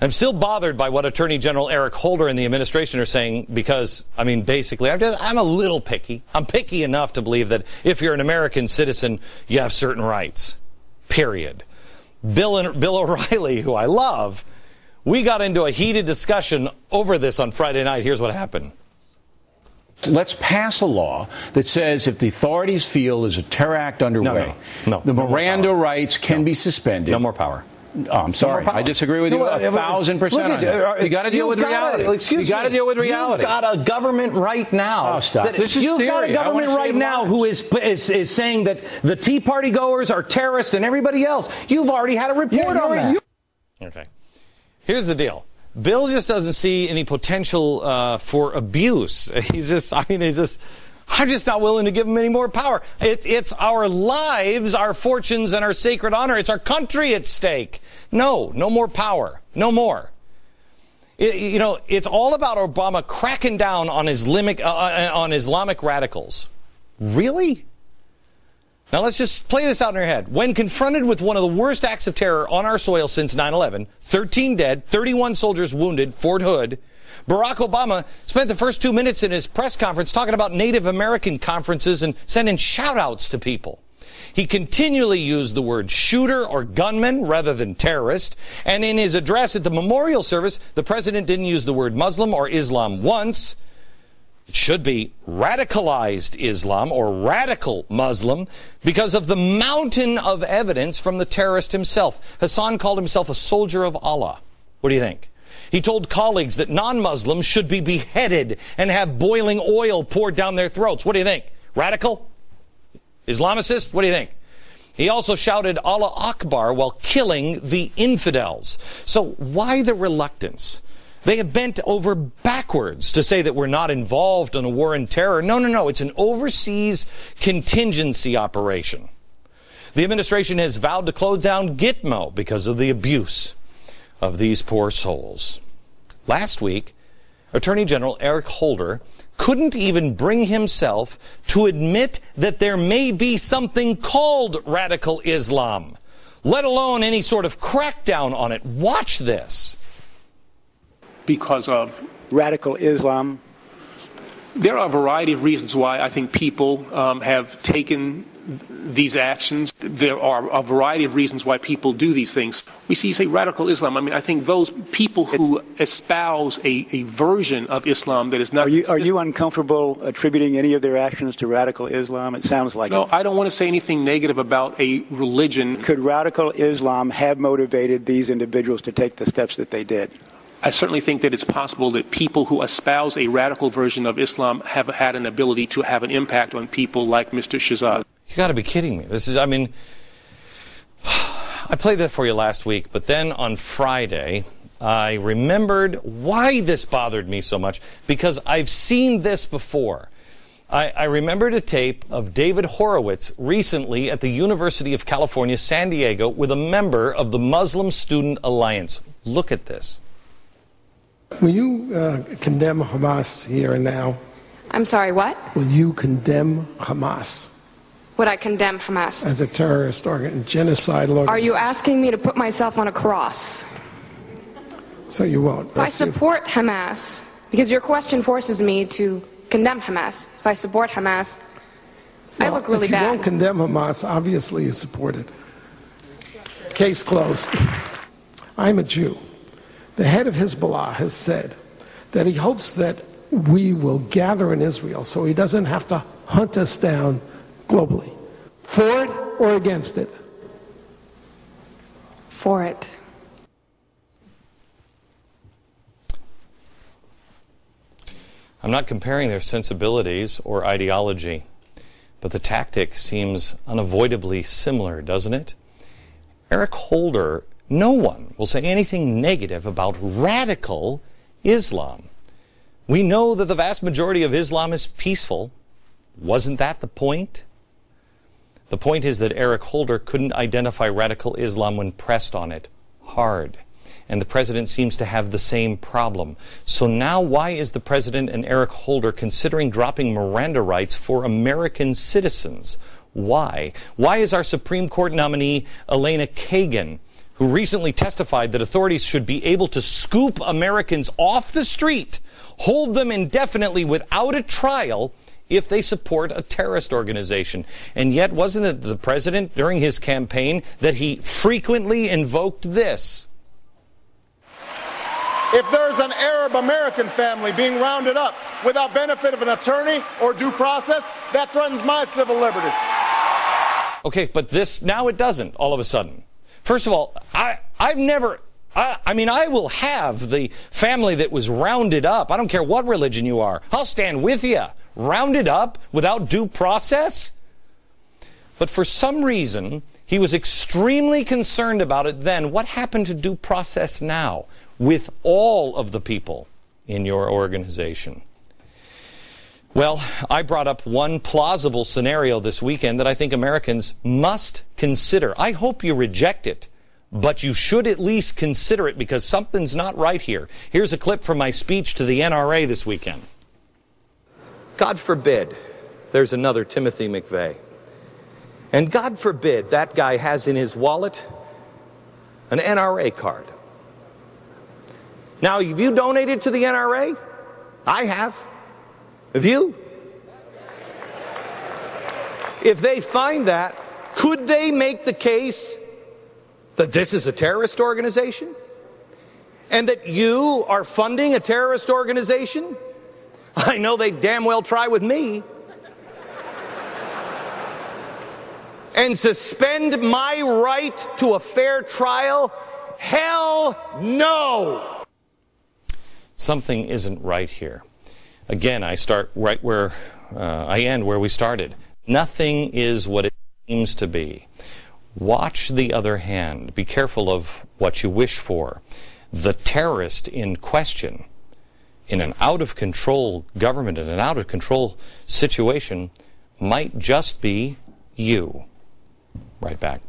I'm still bothered by what Attorney General Eric Holder and the administration are saying because, I mean, basically, I'm a little picky. I'm picky enough to believe that if you're an American citizen, you have certain rights, period. Bill O'Reilly, who I love, we got into a heated discussion over this on Friday night. Here's what happened. Let's pass a law that says if the authorities feel there's a terror act underway, the Miranda rights can be suspended. No more power. Oh, I'm sorry. I disagree with you 1,000% on that. You got to deal with reality. You got to deal with reality. You've got a government right now. Oh, stop. You've got a government right now who is saying that the Tea Party goers are terrorists and everybody else. You've already had a report on that. Okay. Here's the deal. Bill just doesn't see any potential for abuse. I'm just not willing to give him any more power. It's our lives, our fortunes, and our sacred honor. It's our country at stake. No more power. No more. It's all about Obama cracking down on Islamic radicals. Really? Now let's just play this out in our head. When confronted with one of the worst acts of terror on our soil since 9/11, 13 dead, 31 soldiers wounded, Fort Hood, Barack Obama spent the first 2 minutes in his press conference talking about Native American conferences and sending shout-outs to people. He continually used the word shooter or gunman rather than terrorist. And in his address at the memorial service, the president didn't use the word Muslim or Islam once. It should be radicalized Islam or radical Muslim because of the mountain of evidence from the terrorist himself. Hassan called himself a soldier of Allah. What do you think? He told colleagues that non-Muslims should be beheaded and have boiling oil poured down their throats. What do you think? Radical? Islamicist? What do you think? He also shouted Allah Akbar while killing the infidels. So why the reluctance? They have bent over backwards to say that we're not involved in a war in terror. No. It's an overseas contingency operation. The administration has vowed to close down Gitmo because of the abuse of these poor souls. Last week, Attorney General Eric Holder couldn't even bring himself to admit that there may be something called radical Islam, let alone any sort of crackdown on it. Watch this. Because of radical Islam? There are a variety of reasons why I think people have taken these actions. There are a variety of reasons why people do these things. We see, say, radical Islam. I mean, I think those people who espouse a version of Islam that is not... Are you uncomfortable attributing any of their actions to radical Islam? It sounds like No, it. I don't want to say anything negative about a religion. Could radical Islam have motivated these individuals to take the steps that they did? I certainly think that it's possible that people who espouse a radical version of Islam have had an ability to have an impact on people like Mr. Shahzad. You got to be kidding me. I played that for you last week, but then on Friday, I remembered why this bothered me so much, because I've seen this before. I remembered a tape of David Horowitz recently at the University of California, San Diego, with a member of the Muslim Student Alliance. Look at this. Will you condemn Hamas here and now? I'm sorry, what? Will you condemn Hamas? Would I condemn Hamas? As a terrorist organization, genocidal organization. Are you asking me to put myself on a cross? So you won't. If I support Hamas, because your question forces me to condemn Hamas. If I support Hamas, I look really bad. If you won't condemn Hamas, obviously you support it. Case closed. I'm a Jew. The head of Hezbollah has said that he hopes that we will gather in Israel so he doesn't have to hunt us down globally. For it or against it? For it. I'm not comparing their sensibilities or ideology, but the tactic seems unavoidably similar, doesn't it? Eric Holder, no one will say anything negative about radical Islam. We know that the vast majority of Islam is peaceful. Wasn't that the point? The point is that Eric Holder couldn't identify radical Islam when pressed on it hard. And the president seems to have the same problem. So now why is the president and Eric Holder considering dropping Miranda rights for American citizens? Why? Why is our Supreme Court nominee Elena Kagan, who recently testified that authorities should be able to scoop Americans off the street, hold them indefinitely without a trial if they support a terrorist organization. And yet, wasn't it the president during his campaign that he frequently invoked this? If there's an Arab American family being rounded up without benefit of an attorney or due process, that threatens my civil liberties. Okay, but now it doesn't all of a sudden. First of all, I will have the family that was rounded up. I don't care what religion you are. I'll stand with you. Rounded up without due process? But for some reason, he was extremely concerned about it then. What happened to due process now with all of the people in your organization? Well, I brought up one plausible scenario this weekend that I think Americans must consider. I hope you reject it, but you should at least consider it because something's not right here. Here's a clip from my speech to the NRA this weekend. God forbid there's another Timothy McVeigh. And God forbid that guy has in his wallet an NRA card. Now, have you donated to the NRA? I have. Have you? If they find that, could they make the case that this is a terrorist organization? And that you are funding a terrorist organization? I know they damn well try with me. And suspend my right to a fair trial? Hell no! Something isn't right here. Again, I start right where I end where we started. Nothing is what it seems to be. Watch the other hand. Be careful of what you wish for. The terrorist in question, in an out-of-control government, in an out-of-control situation, might just be you. Right back.